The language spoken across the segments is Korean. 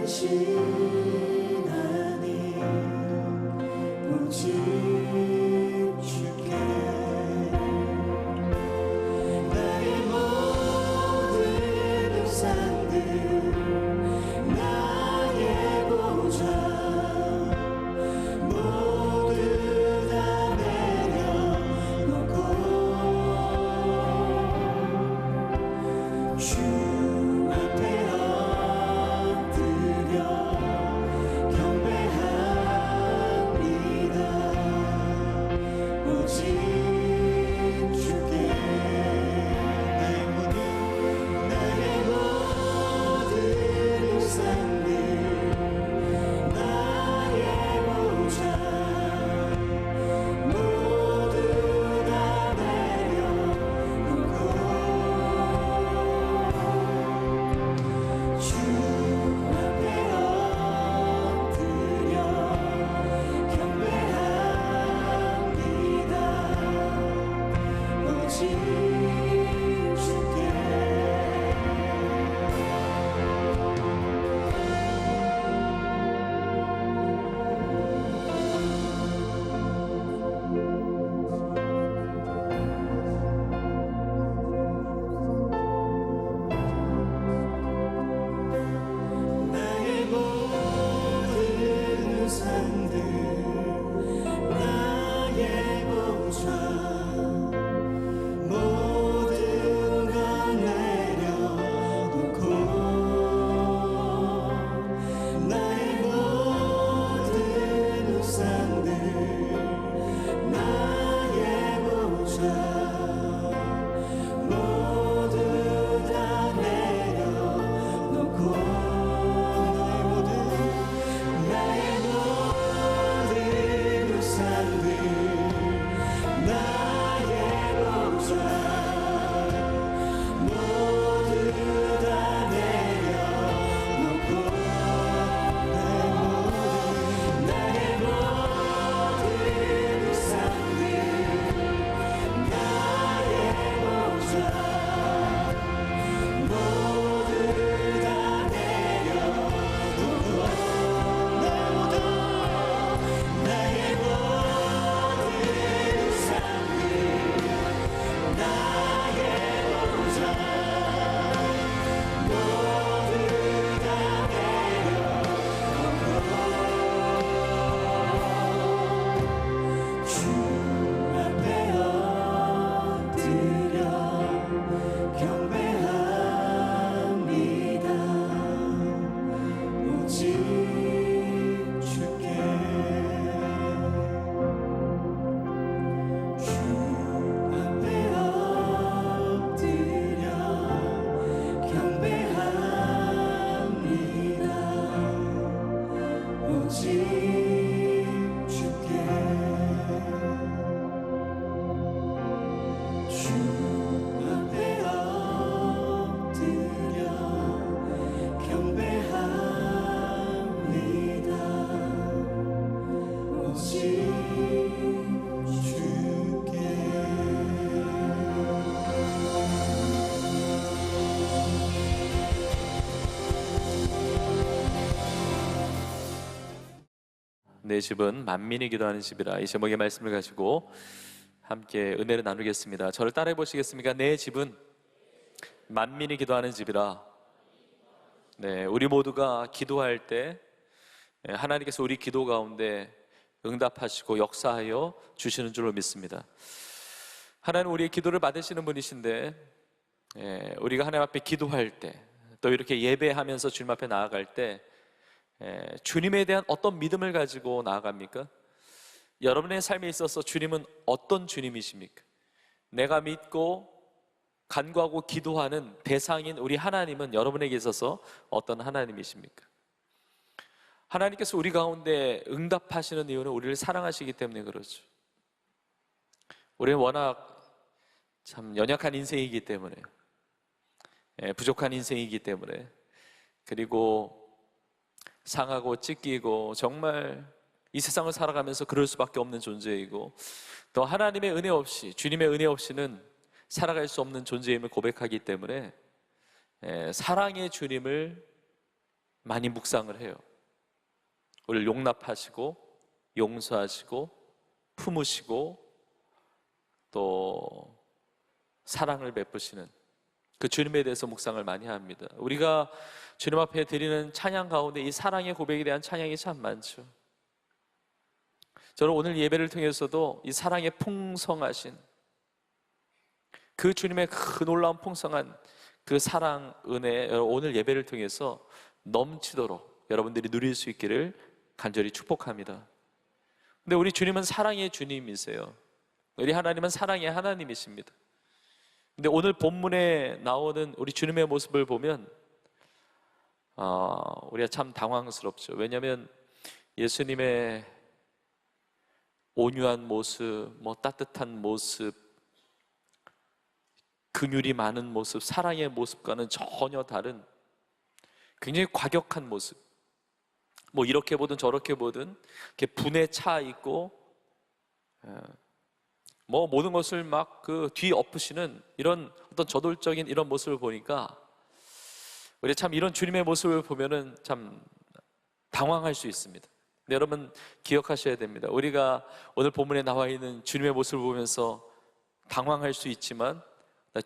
신하니 오직 주께 나의 모든 우상들 나의 보좌 모두 다 내려놓고 주 앞에 엎드려 경배합니다. 오직 주께 나의 모든 우상들 나의 보좌 모두 다 내려놓고 주 앞에 엎드려 경배합니다. 오직 주께 나의 모든 우상들 나의 보좌 모든 것 내려놓고 나의 모든 우상들 나의 보좌 모두 다 내려놓고 나의 모든 우상들 나의 보좌 모두 다 내려놓고 나의 모든 우상들 나의 보좌 모두 다 내려놓고 나의 모든 우상들 나의 보좌 모두 다 내려놓고 주 앞에 엎드려 경배합니다. 오직 주께 주 앞에 엎드려 경배합니다. 오직 주께 주 앞에 엎드려 경배합니다. 오직 주께 내 집은 만민이 기도하는 집이라, 이 제목의 말씀을 가지고 함께 은혜를 나누겠습니다. 저를 따라해 보시겠습니까? 내 집은 만민이 기도하는 집이라. 네, 우리 모두가 기도할 때 하나님께서 우리 기도 가운데 응답하시고 역사하여 주시는 줄로 믿습니다. 하나님 우리의 기도를 받으시는 분이신데, 우리가 하나님 앞에 기도할 때, 또 이렇게 예배하면서 주님 앞에 나아갈 때 주님에 대한 어떤 믿음을 가지고 나아갑니까? 여러분의 삶에 있어서 주님은 어떤 주님이십니까? 내가 믿고 간구하고 기도하는 대상인 우리 하나님은 여러분에게 있어서 어떤 하나님이십니까? 하나님께서 우리 가운데 응답하시는 이유는 우리를 사랑하시기 때문에 그렇죠. 우리는 워낙 참 연약한 인생이기 때문에, 부족한 인생이기 때문에, 그리고 상하고 찢기고 정말 이 세상을 살아가면서 그럴 수밖에 없는 존재이고, 또 하나님의 은혜 없이, 주님의 은혜 없이는 살아갈 수 없는 존재임을 고백하기 때문에 사랑의 주님을 많이 묵상을 해요. 우리를 용납하시고 용서하시고 품으시고 또 사랑을 베푸시는 그 주님에 대해서 묵상을 많이 합니다. 우리가 주님 앞에 드리는 찬양 가운데 이 사랑의 고백에 대한 찬양이 참 많죠. 저는 오늘 예배를 통해서도 이 사랑의 풍성하신 그 주님의 그 놀라운 풍성한 그 사랑 은혜 오늘 예배를 통해서 넘치도록 여러분들이 누릴 수 있기를 간절히 축복합니다. 근데 우리 주님은 사랑의 주님이세요. 우리 하나님은 사랑의 하나님이십니다. 근데 오늘 본문에 나오는 우리 주님의 모습을 보면 우리가 참 당황스럽죠. 왜냐하면 예수님의 온유한 모습, 따뜻한 모습, 긍휼이 많은 모습, 사랑의 모습과는 전혀 다른 굉장히 과격한 모습. 이렇게 보든 저렇게 보든 이렇게 분에 차 있고 모든 것을 막 그 뒤엎으시는 이런 어떤 저돌적인 이런 모습을 보니까 우리 참 이런 주님의 모습을 보면은 참 당황할 수 있습니다. 근데 여러분 기억하셔야 됩니다. 우리가 오늘 본문에 나와 있는 주님의 모습을 보면서 당황할 수 있지만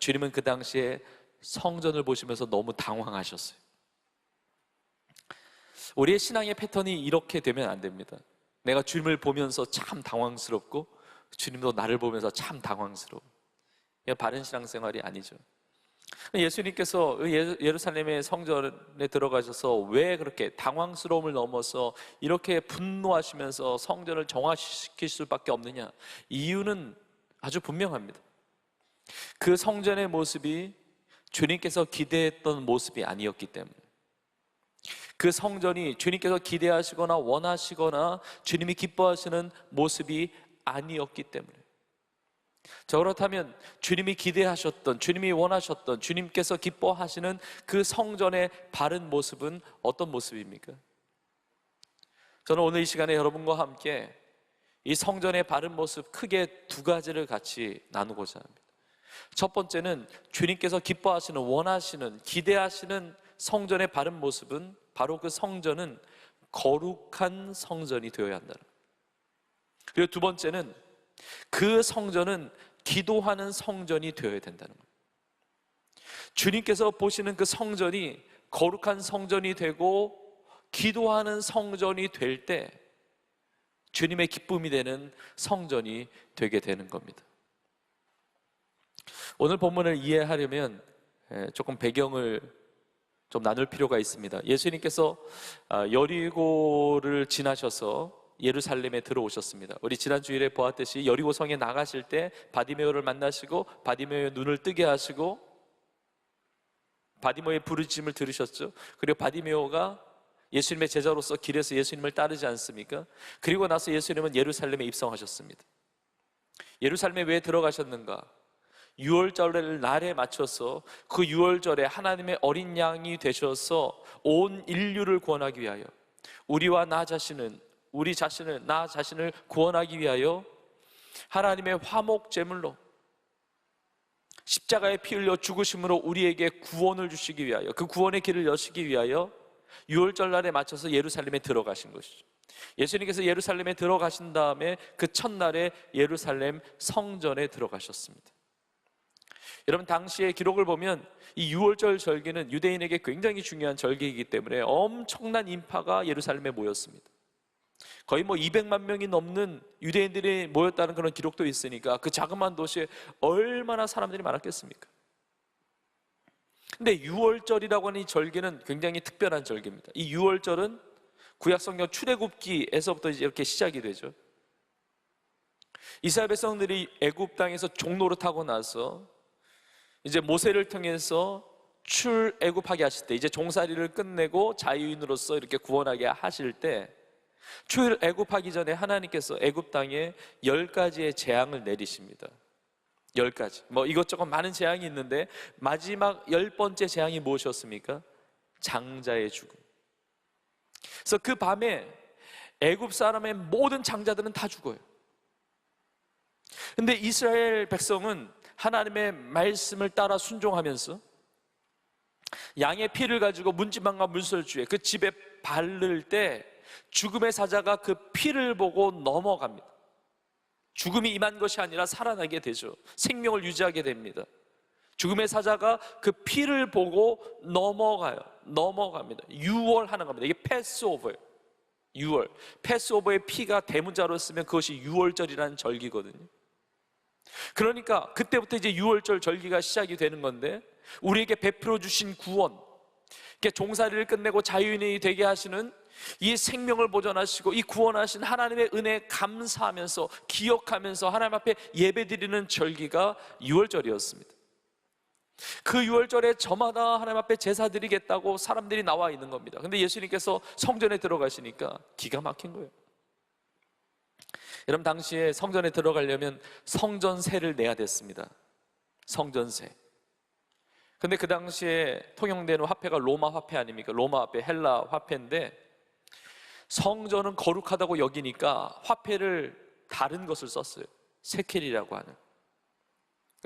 주님은 그 당시에 성전을 보시면서 너무 당황하셨어요. 우리의 신앙의 패턴이 이렇게 되면 안 됩니다. 내가 주님을 보면서 참 당황스럽고 주님도 나를 보면서 참 당황스러워. 이거 바른 신앙생활이 아니죠. 예수님께서 예루살렘의 성전에 들어가셔서 왜 그렇게 당황스러움을 넘어서 이렇게 분노하시면서 성전을 정화시킬 수밖에 없느냐? 이유는 아주 분명합니다. 그 성전의 모습이 주님께서 기대했던 모습이 아니었기 때문에, 그 성전이 주님께서 기대하시거나 원하시거나 주님이 기뻐하시는 모습이 아니었기 때문에, 자, 그렇다면 주님이 기대하셨던, 주님이 원하셨던, 주님께서 기뻐하시는 그 성전의 바른 모습은 어떤 모습입니까? 저는 오늘 이 시간에 여러분과 함께 이 성전의 바른 모습 크게 두 가지를 같이 나누고자 합니다. 첫 번째는 주님께서 기뻐하시는, 원하시는, 기대하시는 성전의 바른 모습은 바로 그 성전은 거룩한 성전이 되어야 한다는 거예요. 그리고 두 번째는 그 성전은 기도하는 성전이 되어야 된다는 거예요. 주님께서 보시는 그 성전이 거룩한 성전이 되고 기도하는 성전이 될 때 주님의 기쁨이 되는 성전이 되게 되는 겁니다. 오늘 본문을 이해하려면 조금 배경을 좀 나눌 필요가 있습니다. 예수님께서 여리고를 지나셔서 예루살렘에 들어오셨습니다. 우리 지난 주일에 보았듯이 여리고 성에 나가실 때 바디메오를 만나시고 바디메오의 눈을 뜨게 하시고 바디메오의 부르짖음을 들으셨죠. 그리고 바디메오가 예수님의 제자로서 길에서 예수님을 따르지 않습니까? 그리고 나서 예수님은 예루살렘에 입성하셨습니다. 예루살렘에 왜 들어가셨는가? 유월절 날에 맞춰서 그 유월절에 하나님의 어린 양이 되셔서 온 인류를 구원하기 위하여 우리와 나 자신을 구원하기 위하여 하나님의 화목 제물로 십자가에 피 흘려 죽으심으로 우리에게 구원을 주시기 위하여, 그 구원의 길을 여시기 위하여 유월절 날에 맞춰서 예루살렘에 들어가신 것이죠. 예수님께서 예루살렘에 들어가신 다음에 그 첫날에 예루살렘 성전에 들어가셨습니다. 여러분, 당시의 기록을 보면 이 유월절 절기는 유대인에게 굉장히 중요한 절기이기 때문에 엄청난 인파가 예루살렘에 모였습니다. 거의 200만 명이 넘는 유대인들이 모였다는 그런 기록도 있으니까 그 자그마한 도시에 얼마나 사람들이 많았겠습니까? 근데 유월절이라고 하는 이 절기는 굉장히 특별한 절기입니다. 이 유월절은 구약성경 출애굽기에서부터 이렇게 시작이 되죠. 이스라엘 백성들이 애굽 땅에서 종노릇하고 나서 이제 모세를 통해서 출애굽하게 하실 때, 이제 종살이를 끝내고 자유인으로서 이렇게 구원하게 하실 때, 출애굽하기 전에 하나님께서 애굽 땅에 10가지의 재앙을 내리십니다. 10가지. 이것저것 많은 재앙이 있는데 마지막 10번째 재앙이 무엇이었습니까? 장자의 죽음. 그래서 그 밤에 애굽 사람의 모든 장자들은 다 죽어요. 근데 이스라엘 백성은 하나님의 말씀을 따라 순종하면서 양의 피를 가지고 문지방과 문설주에 그 집에 바를 때 죽음의 사자가 그 피를 보고 넘어갑니다. 죽음이 임한 것이 아니라 살아나게 되죠. 생명을 유지하게 됩니다. 죽음의 사자가 그 피를 보고 넘어갑니다. 유월하는 겁니다. 이게 패스오버예요. 유월. 패스오버의 피가 대문자로 쓰면 그것이 유월절이라는 절기거든요. 그러니까 그때부터 이제 유월절 절기가 시작이 되는 건데, 우리에게 베풀어 주신 구원, 종살이를 끝내고 자유인이 되게 하시는 이 생명을 보존하시고 이 구원하신 하나님의 은혜에 감사하면서 기억하면서 하나님 앞에 예배드리는 절기가 유월절이었습니다. 그 유월절에 저마다 하나님 앞에 제사 드리겠다고 사람들이 나와 있는 겁니다. 근데 예수님께서 성전에 들어가시니까 기가 막힌 거예요. 여러분, 당시에 성전에 들어가려면 성전세를 내야 됐습니다. 성전세. 근데 그 당시에 통용되는 화폐가 로마 화폐 아닙니까? 로마 화폐, 헬라 화폐인데 성전은 거룩하다고 여기니까 화폐를 다른 것을 썼어요. 세켈이라고 하는.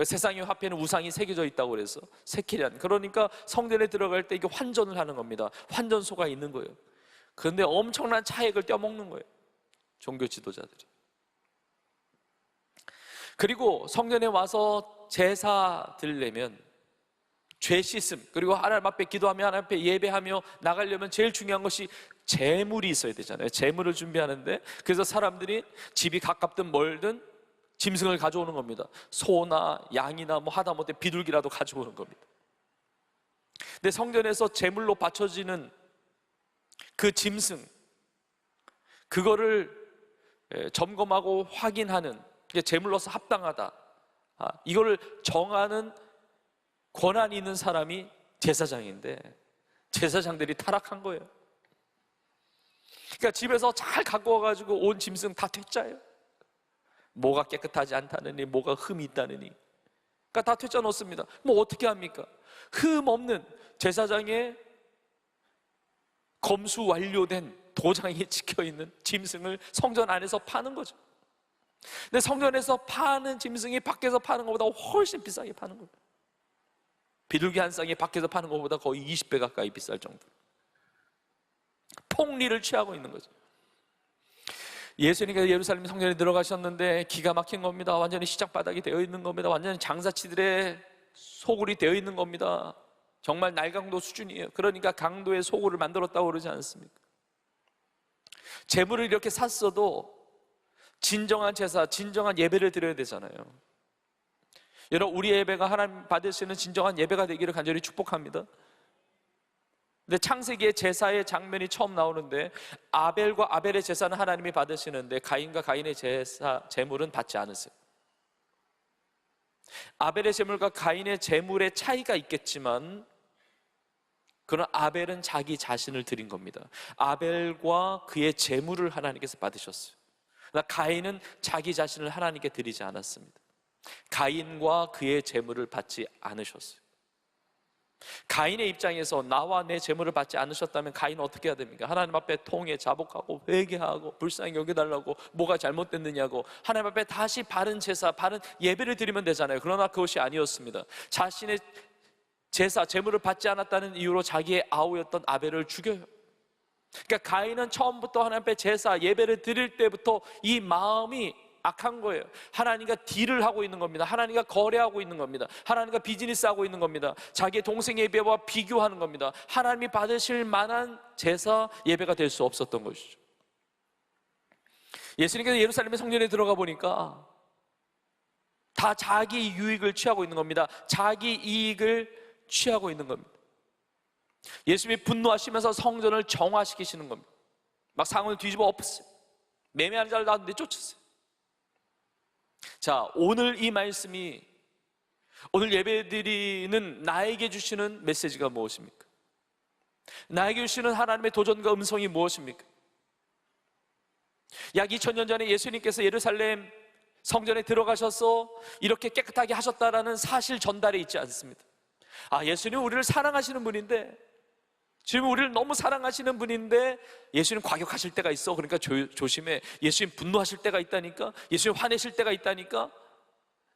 세상의 화폐는 우상이 새겨져 있다고 그래서 세켈이라는. 그러니까 성전에 들어갈 때 이게 환전을 하는 겁니다. 환전소가 있는 거예요. 그런데 엄청난 차액을 떼어먹는 거예요, 종교 지도자들이. 그리고 성전에 와서 제사 드리려면 죄 씻음, 그리고 하나님 앞에 기도하며 하나님 앞에 예배하며 나가려면 제일 중요한 것이 제물이 있어야 되잖아요. 제물을 준비하는데, 그래서 사람들이 집이 가깝든 멀든 짐승을 가져오는 겁니다. 소나 양이나 뭐 하다못해 비둘기라도 가져오는 겁니다. 근데 성전에서 제물로 바쳐지는 그 짐승, 그거를 점검하고 확인하는, 제물로서 합당하다, 이거를 정하는 권한이 있는 사람이 제사장인데 제사장들이 타락한 거예요. 그러니까 집에서 잘 갖고 와가지고 온 짐승 다 퇴짜예요. 뭐가 깨끗하지 않다느니, 뭐가 흠이 있다느니, 그러니까 다 퇴짜 놓습니다. 뭐 어떻게 합니까? 흠 없는 제사장의 검수 완료된 도장이 찍혀있는 짐승을 성전 안에서 파는 거죠. 근데 성전에서 파는 짐승이 밖에서 파는 것보다 훨씬 비싸게 파는 거예요. 비둘기 한 쌍이 밖에서 파는 것보다 거의 20배 가까이 비쌀 정도. 폭리를 취하고 있는 거죠. 예수님께서 예루살렘 성전에 들어가셨는데 기가 막힌 겁니다. 완전히 시작바닥이 되어 있는 겁니다. 완전히 장사치들의 소굴이 되어 있는 겁니다. 정말 날강도 수준이에요. 그러니까 강도의 소굴을 만들었다고 그러지 않습니까? 재물을 이렇게 샀어도 진정한 제사, 진정한 예배를 드려야 되잖아요. 여러분, 우리 예배가 하나님 받으시는 진정한 예배가 되기를 간절히 축복합니다. 근데 창세기의 제사의 장면이 처음 나오는데, 아벨과 아벨의 제사는 하나님이 받으시는데 가인과 가인의 제사, 제물은 받지 않으세요. 아벨의 제물과 가인의 제물의 차이가 있겠지만, 그러나 아벨은 자기 자신을 드린 겁니다. 아벨과 그의 제물을 하나님께서 받으셨어요. 그러나 가인은 자기 자신을 하나님께 드리지 않았습니다. 가인과 그의 제물을 받지 않으셨어요. 가인의 입장에서 나와 내 제물을 받지 않으셨다면 가인은 어떻게 해야 됩니까? 하나님 앞에 통해 자복하고 회개하고 불쌍히 여겨달라고, 뭐가 잘못됐느냐고 하나님 앞에 다시 바른 제사, 바른 예배를 드리면 되잖아요. 그러나 그것이 아니었습니다. 자신의 제사, 제물을 받지 않았다는 이유로 자기의 아우였던 아벨을 죽여요. 그러니까 가인은 처음부터 하나님 앞에 제사, 예배를 드릴 때부터 이 마음이 악한 거예요. 하나님과 딜을 하고 있는 겁니다. 하나님과 거래하고 있는 겁니다. 하나님과 비즈니스하고 있는 겁니다. 자기의 동생 예배와 비교하는 겁니다. 하나님이 받으실 만한 제사, 예배가 될 수 없었던 것이죠. 예수님께서 예루살렘의 성전에 들어가 보니까 다 자기 유익을 취하고 있는 겁니다. 자기 이익을 취하고 있는 겁니다. 예수님이 분노하시면서 성전을 정화시키시는 겁니다. 막 상을 뒤집어 엎었어요. 매매하는 자를 놔두는데 쫓았어요. 자, 오늘 이 말씀이, 오늘 예배드리는 나에게 주시는 메시지가 무엇입니까? 나에게 주시는 하나님의 도전과 음성이 무엇입니까? 약 2000년 전에 예수님께서 예루살렘 성전에 들어가셔서 이렇게 깨끗하게 하셨다라는 사실 전달에 있지 않습니다. 예수님 우리를 사랑하시는 분인데, 지금 우리를 너무 사랑하시는 분인데 예수님 과격하실 때가 있어. 그러니까 조심해. 예수님 분노하실 때가 있다니까. 예수님 화내실 때가 있다니까.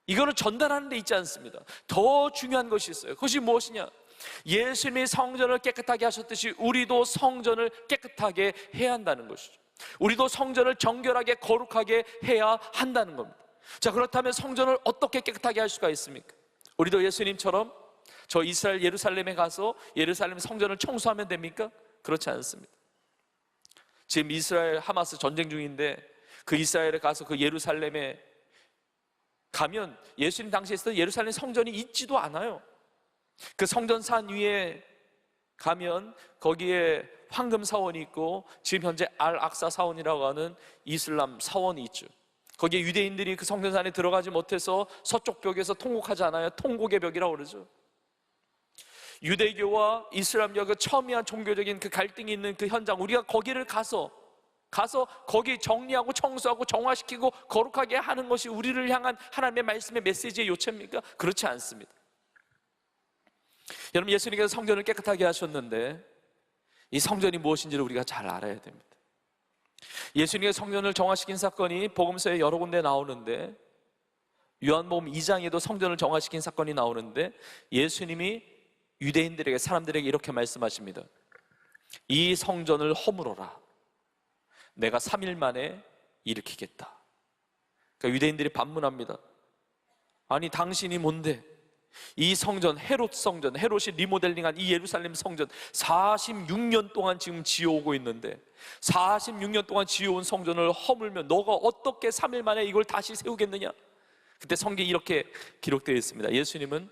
이거는 전달하는 데 있지 않습니다. 더 중요한 것이 있어요. 그것이 무엇이냐? 예수님이 성전을 깨끗하게 하셨듯이 우리도 성전을 깨끗하게 해야 한다는 것이죠. 우리도 성전을 정결하게 거룩하게 해야 한다는 겁니다. 자, 그렇다면 성전을 어떻게 깨끗하게 할 수가 있습니까? 우리도 예수님처럼 저 이스라엘 예루살렘에 가서 예루살렘 성전을 청소하면 됩니까? 그렇지 않습니다. 지금 이스라엘 하마스 전쟁 중인데 그 이스라엘에 가서 그 예루살렘에 가면 예수님 당시에 있었던 예루살렘 성전이 있지도 않아요. 그 성전산 위에 가면 거기에 황금 사원이 있고 지금 현재 알 악사 사원이라고 하는 이슬람 사원이 있죠. 거기에 유대인들이 그 성전산에 들어가지 못해서 서쪽 벽에서 통곡하지 않아요? 통곡의 벽이라고 그러죠. 유대교와 이슬람교 그 첨예한 종교적인 그 갈등이 있는 그 현장, 우리가 거기를 가서 거기 정리하고 청소하고 정화시키고 거룩하게 하는 것이 우리를 향한 하나님의 말씀의 메시지의 요체입니까? 그렇지 않습니다. 여러분, 예수님께서 성전을 깨끗하게 하셨는데 이 성전이 무엇인지를 우리가 잘 알아야 됩니다. 예수님의 성전을 정화시킨 사건이 복음서에 여러 군데 나오는데 요한복음 2장에도 성전을 정화시킨 사건이 나오는데 예수님이 유대인들에게, 사람들에게 이렇게 말씀하십니다. 이 성전을 허물어라. 내가 3일 만에 일으키겠다. 그러니까 유대인들이 반문합니다. 아니, 당신이 뭔데? 이 성전, 헤롯 성전, 헤롯이 리모델링한 이 예루살렘 성전 46년 동안 지금 지어오고 있는데 46년 동안 지어온 성전을 허물면 너가 어떻게 3일 만에 이걸 다시 세우겠느냐? 그때 성경에 이렇게 기록되어 있습니다. 예수님은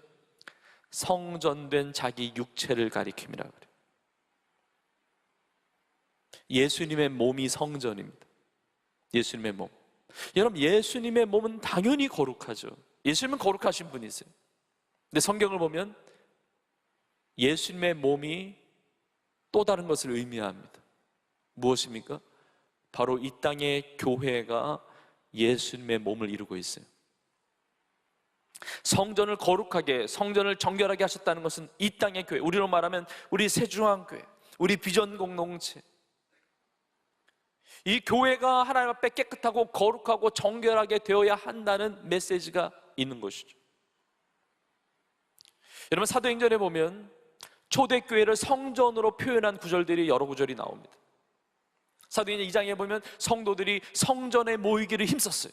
성전된 자기 육체를 가리킵니다. 그래요. 예수님의 몸이 성전입니다. 예수님의 몸. 여러분, 예수님의 몸은 당연히 거룩하죠. 예수님은 거룩하신 분이세요. 근데 성경을 보면 예수님의 몸이 또 다른 것을 의미합니다. 무엇입니까? 바로 이 땅의 교회가 예수님의 몸을 이루고 있어요. 성전을 거룩하게, 성전을 정결하게 하셨다는 것은 이 땅의 교회, 우리로 말하면 우리 새중앙교회, 우리 비전 공동체, 이 교회가 하나님 앞에 깨끗하고 거룩하고 정결하게 되어야 한다는 메시지가 있는 것이죠. 여러분, 사도행전에 보면 초대교회를 성전으로 표현한 구절들이 여러 구절이 나옵니다. 사도행전 2장에 보면 성도들이 성전에 모이기를 힘썼어요.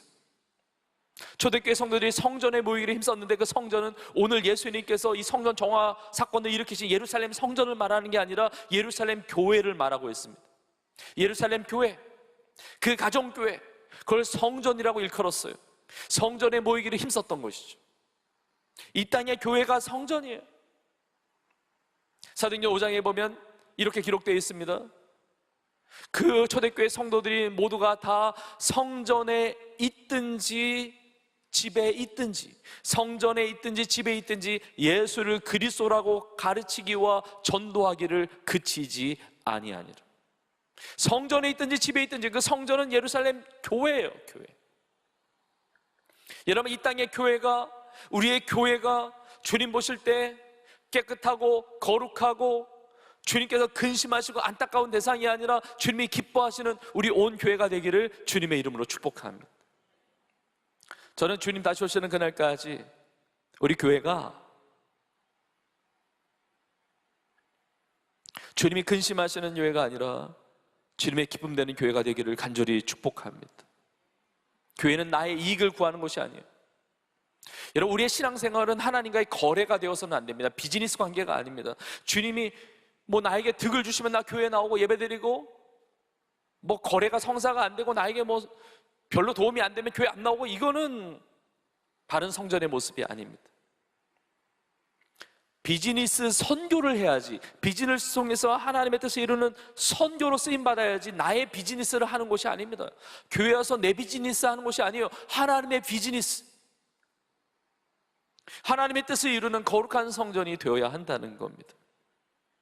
초대교회 성도들이 성전에 모이기를 힘썼는데 그 성전은 오늘 예수님께서 이 성전 정화 사건을 일으키신 예루살렘 성전을 말하는 게 아니라 예루살렘 교회를 말하고 있습니다. 예루살렘 교회, 그 가정교회, 그걸 성전이라고 일컬었어요. 성전에 모이기를 힘썼던 것이죠. 이 땅의 교회가 성전이에요. 사도행전 5장에 보면 이렇게 기록되어 있습니다. 그 초대교회 성도들이 모두가 다 성전에 있든지 집에 있든지, 성전에 있든지 집에 있든지 예수를 그리스도라고 가르치기와 전도하기를 그치지 아니하니라. 성전에 있든지 집에 있든지 그 성전은 예루살렘 교회예요. 교회. 여러분, 이 땅의 교회가, 우리의 교회가 주님 보실 때 깨끗하고 거룩하고 주님께서 근심하시고 안타까운 대상이 아니라 주님이 기뻐하시는 우리 온 교회가 되기를 주님의 이름으로 축복합니다. 저는 주님 다시 오시는 그날까지 우리 교회가 주님이 근심하시는 교회가 아니라 주님의 기쁨 되는 교회가 되기를 간절히 축복합니다. 교회는 나의 이익을 구하는 것이 아니에요. 여러분, 우리의 신앙생활은 하나님과의 거래가 되어서는 안 됩니다. 비즈니스 관계가 아닙니다. 주님이 나에게 득을 주시면 나 교회 나오고 예배드리고, 거래가 성사가 안 되고 나에게 별로 도움이 안 되면 교회 안 나오고, 이거는 바른 성전의 모습이 아닙니다. 비즈니스 선교를 해야지, 비즈니스 통해서 하나님의 뜻을 이루는 선교로 쓰임받아야지 나의 비즈니스를 하는 것이 아닙니다. 교회 와서 내 비즈니스 하는 것이 아니에요. 하나님의 비즈니스, 하나님의 뜻을 이루는 거룩한 성전이 되어야 한다는 겁니다.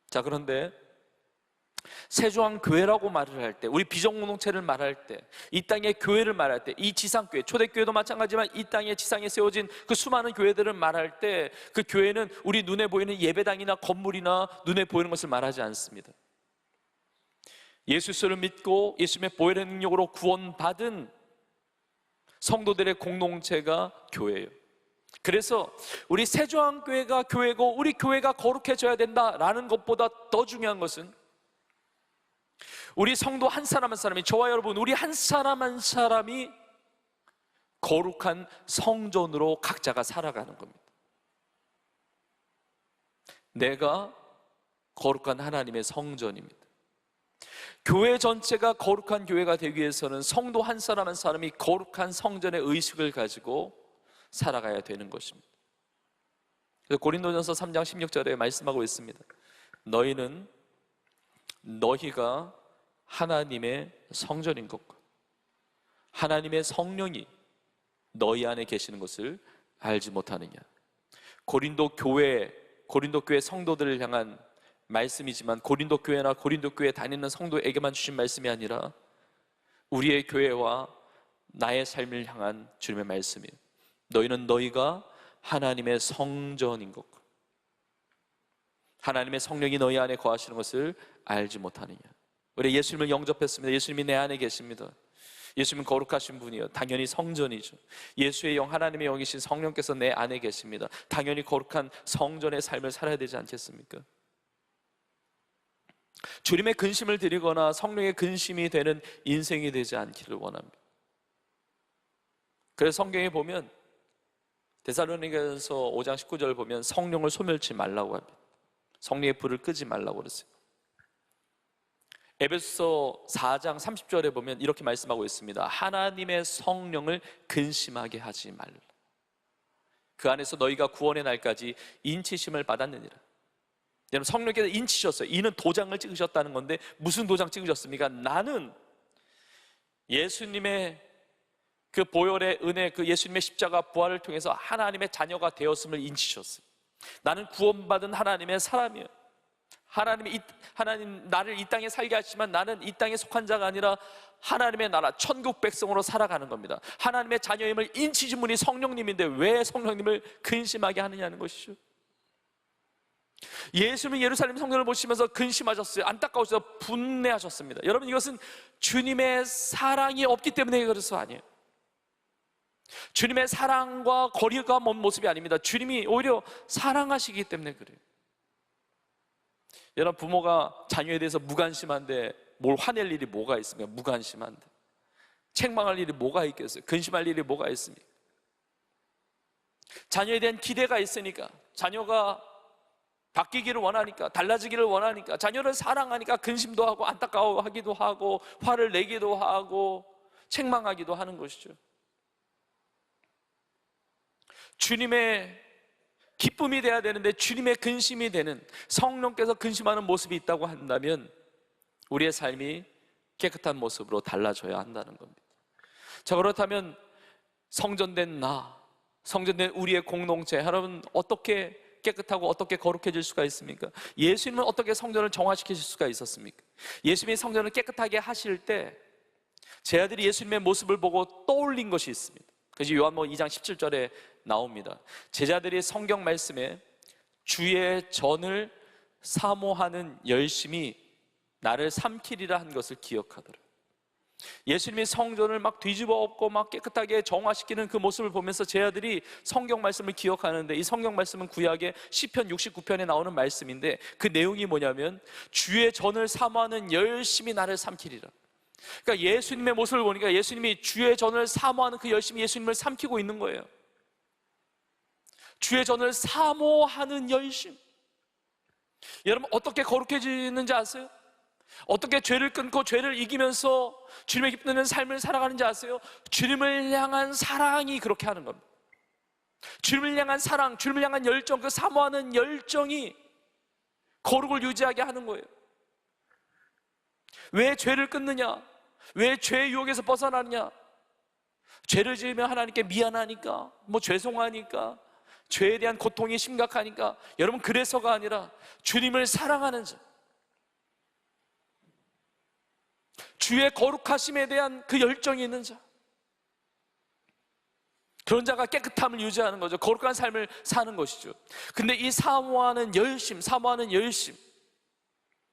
자, 그런데 세중앙교회라고 말을 할 때, 우리 비전공동체를 말할 때, 이 땅의 교회를 말할 때, 이 지상교회, 초대교회도 마찬가지지만 이 땅의 지상에 세워진 그 수많은 교회들을 말할 때 그 교회는 우리 눈에 보이는 예배당이나 건물이나 눈에 보이는 것을 말하지 않습니다. 예수를 믿고 예수님의 보혈의 능력으로 구원받은 성도들의 공동체가 교회예요. 그래서 우리 세조항교회가 교회고 우리 교회가 거룩해져야 된다라는 것보다 더 중요한 것은 우리 성도 한 사람 한 사람이, 저와 여러분 우리 한 사람 한 사람이 거룩한 성전으로 각자가 살아가는 겁니다. 내가 거룩한 하나님의 성전입니다. 교회 전체가 거룩한 교회가 되기 위해서는 성도 한 사람 한 사람이 거룩한 성전의 의식을 가지고 살아가야 되는 것입니다. 그래서 고린도전서 3장 16절에 말씀하고 있습니다. 너희가 하나님의 성전인 것과 하나님의 성령이 너희 안에 계시는 것을 알지 못하느냐. 고린도 교회 성도들을 향한 말씀이지만 고린도 교회나 고린도 교회 다니는 성도에게만 주신 말씀이 아니라 우리의 교회와 나의 삶을 향한 주님의 말씀이에요. 너희가 하나님의 성전인 것과 하나님의 성령이 너희 안에 거하시는 것을 알지 못하느냐. 우리 예수님을 영접했습니다. 예수님이 내 안에 계십니다. 예수님은 거룩하신 분이요, 당연히 성전이죠. 예수의 영, 하나님의 영이신 성령께서 내 안에 계십니다. 당연히 거룩한 성전의 삶을 살아야 되지 않겠습니까? 주님의 근심을 드리거나 성령의 근심이 되는 인생이 되지 않기를 원합니다. 그래서 성경에 보면 데살로니가전서 5장 19절 보면 성령을 소멸치 말라고 합니다. 성령의 불을 끄지 말라고 그랬어요. 에베소서 4장 30절에 보면 이렇게 말씀하고 있습니다. 하나님의 성령을 근심하게 하지 말라. 그 안에서 너희가 구원의 날까지 인치심을 받았느니라. 여러분, 성령께서 인치셨어요. 이는 도장을 찍으셨다는 건데 무슨 도장 찍으셨습니까? 나는 예수님의 그 보혈의 은혜, 그 예수님의 십자가 부활을 통해서 하나님의 자녀가 되었음을 인치셨어요. 나는 구원받은 하나님의 사람이에요. 하나님 나를 이 땅에 살게 하시지만 나는 이 땅에 속한 자가 아니라 하나님의 나라 천국 백성으로 살아가는 겁니다. 하나님의 자녀임을 인치신 분이 성령님인데 왜 성령님을 근심하게 하느냐는 것이죠. 예수님이 예루살렘 성전을 보시면서 근심하셨어요. 안타까우셔서 분내하셨습니다. 여러분, 이것은 주님의 사랑이 없기 때문에 그래서 아니에요. 주님의 사랑과 거리가 먼 모습이 아닙니다. 주님이 오히려 사랑하시기 때문에 그래요. 여러분, 부모가 자녀에 대해서 무관심한데 뭘 화낼 일이 뭐가 있습니까? 무관심한데 책망할 일이 뭐가 있겠어요? 근심할 일이 뭐가 있습니까? 자녀에 대한 기대가 있으니까, 자녀가 바뀌기를 원하니까, 달라지기를 원하니까, 자녀를 사랑하니까 근심도 하고 안타까워하기도 하고 화를 내기도 하고 책망하기도 하는 것이죠. 주님의 기쁨이 돼야 되는데 주님의 근심이 되는, 성령께서 근심하는 모습이 있다고 한다면 우리의 삶이 깨끗한 모습으로 달라져야 한다는 겁니다. 자, 그렇다면 성전된 성전된 우리의 공동체, 여러분 어떻게 깨끗하고 어떻게 거룩해질 수가 있습니까? 예수님은 어떻게 성전을 정화시키실 수가 있었습니까? 예수님이 성전을 깨끗하게 하실 때 제자들이 예수님의 모습을 보고 떠올린 것이 있습니다. 그래서 요한복음 2장 17절에 나옵니다. 제자들이 성경 말씀에 주의 전을 사모하는 열심이 나를 삼키리라 한 것을 기억하더라. 예수님이 성전을 막 뒤집어 엎고 막 깨끗하게 정화시키는 그 모습을 보면서 제자들이 성경 말씀을 기억하는데, 이 성경 말씀은 구약의 시편 69편에 나오는 말씀인데 그 내용이 뭐냐면 주의 전을 사모하는 열심이 나를 삼키리라. 그러니까 예수님의 모습을 보니까 예수님이 주의 전을 사모하는 그 열심이 예수님을 삼키고 있는 거예요. 주의 전을 사모하는 열심. 여러분, 어떻게 거룩해지는지 아세요? 어떻게 죄를 끊고 죄를 이기면서 주님의 기쁘는 삶을 살아가는지 아세요? 주님을 향한 사랑이 그렇게 하는 겁니다. 주님을 향한 사랑, 주님을 향한 열정, 그 사모하는 열정이 거룩을 유지하게 하는 거예요. 왜 죄를 끊느냐? 왜 죄의 유혹에서 벗어나느냐? 죄를 지으면 하나님께 미안하니까, 죄송하니까, 죄에 대한 고통이 심각하니까. 여러분, 그래서가 아니라 주님을 사랑하는 자, 주의 거룩하심에 대한 그 열정이 있는 자, 그런 자가 깨끗함을 유지하는 거죠. 거룩한 삶을 사는 것이죠. 근데 이 사모하는 열심,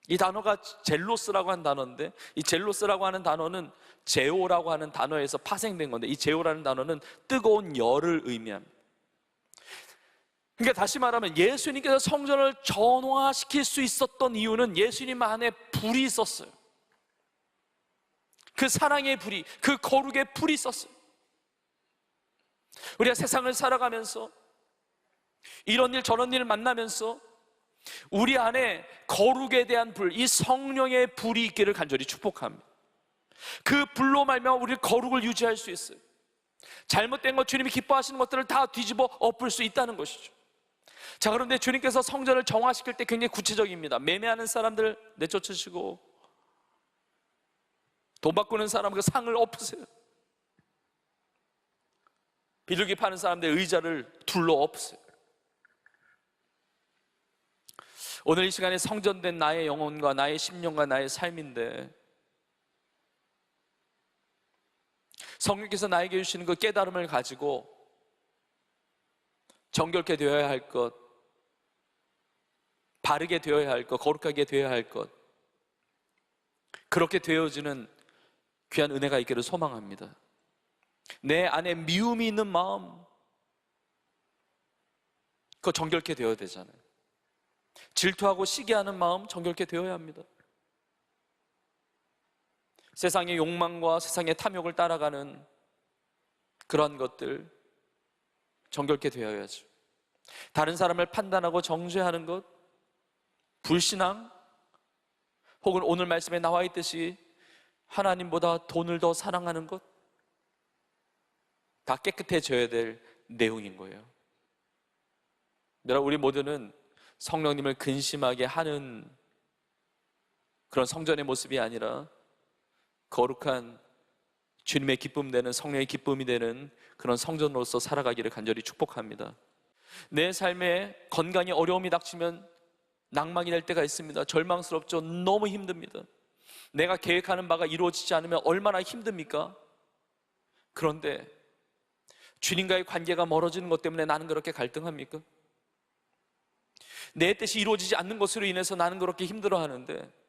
이 단어가 젤로스라고 하는 단어인데, 이 젤로스라고 하는 단어는 제오라고 하는 단어에서 파생된 건데, 이 제오라는 단어는 뜨거운 열을 의미합니다. 그러니까 다시 말하면 예수님께서 성전을 전화시킬 수 있었던 이유는 예수님 안에 불이 있었어요. 그 사랑의 불이, 그 거룩의 불이 있었어요. 우리가 세상을 살아가면서 이런 일 저런 일을 만나면서 우리 안에 거룩에 대한 불, 이 성령의 불이 있기를 간절히 축복합니다. 그 불로 말미암아 우리 거룩을 유지할 수 있어요. 잘못된 것, 주님이 기뻐하시는 것들을 다 뒤집어 엎을 수 있다는 것이죠. 자, 그런데 주님께서 성전을 정화시킬 때 굉장히 구체적입니다. 매매하는 사람들 내쫓으시고, 돈 바꾸는 사람 그 상을 엎으세요. 비둘기 파는 사람들 의자를 둘러 엎으세요. 오늘 이 시간에 성전된 나의 영혼과 나의 심령과 나의 삶인데, 성령께서 나에게 주시는 그 깨달음을 가지고 정결케 되어야 할 것, 바르게 되어야 할 것, 거룩하게 되어야 할 것, 그렇게 되어지는 귀한 은혜가 있기를 소망합니다. 내 안에 미움이 있는 마음, 그거 정결케 되어야 되잖아요. 질투하고 시기하는 마음 정결케 되어야 합니다. 세상의 욕망과 세상의 탐욕을 따라가는 그러한 것들 정결케 되어야죠. 다른 사람을 판단하고 정죄하는 것, 불신앙, 혹은 오늘 말씀에 나와 있듯이 하나님보다 돈을 더 사랑하는 것, 다 깨끗해져야 될 내용인 거예요. 여러분, 우리 모두는 성령님을 근심하게 하는 그런 성전의 모습이 아니라 거룩한 주님의 기쁨 되는, 성령의 기쁨이 되는 그런 성전으로서 살아가기를 간절히 축복합니다. 내 삶에 건강에 어려움이 닥치면 낭망이 될 때가 있습니다. 절망스럽죠. 너무 힘듭니다. 내가 계획하는 바가 이루어지지 않으면 얼마나 힘듭니까? 그런데 주님과의 관계가 멀어지는 것 때문에 나는 그렇게 갈등합니까? 내 뜻이 이루어지지 않는 것으로 인해서 나는 그렇게 힘들어하는데,